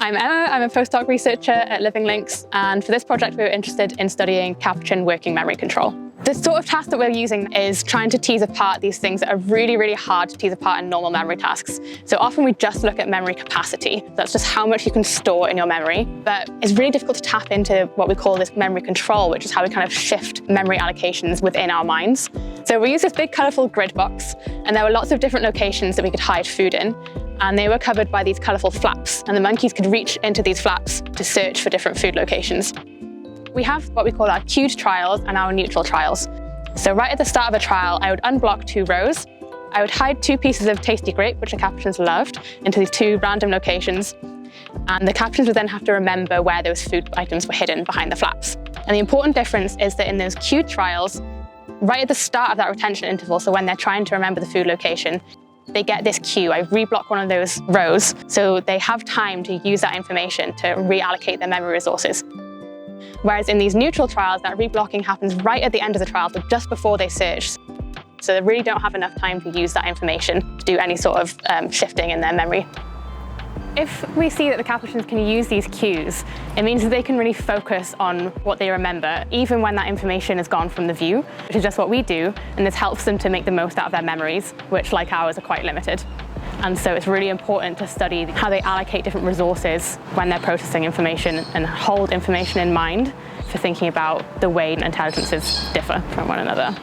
I'm Emma, I'm a postdoc researcher at Living Links, and for this project we were interested in studying Capuchin working memory control. The sort of task that we're using is trying to tease apart these things that are really, really hard to tease apart in normal memory tasks. So often we just look at memory capacity. That's just how much you can store in your memory. But it's really difficult to tap into what we call this memory control, which is how we kind of shift memory allocations within our minds. So we used this big colourful grid box, and there were lots of different locations that we could hide food in. And they were covered by these colourful flaps, and the monkeys could reach into these flaps to search for different food locations. We have what we call our cued trials and our neutral trials. So right at the start of a trial, I would unblock 2 rows. I would hide 2 pieces of tasty grape, which the capuchins loved, into these 2 random locations. And the capuchins would then have to remember where those food items were hidden behind the flaps. And the important difference is that in those cued trials, right at the start of that retention interval, so when they're trying to remember the food location, they get this cue. I reblock one of those rows, so they have time to use that information to reallocate their memory resources. Whereas in these neutral trials, that reblocking happens right at the end of the trial, so just before they search. So they really don't have enough time to use that information to do any sort of shifting in their memory. If we see that the capuchins can use these cues, it means that they can really focus on what they remember, even when that information is gone from the view, which is just what we do, and this helps them to make the most out of their memories, which, like ours, are quite limited. And so it's really important to study how they allocate different resources when they're processing information and hold information in mind for thinking about the way intelligences differ from one another.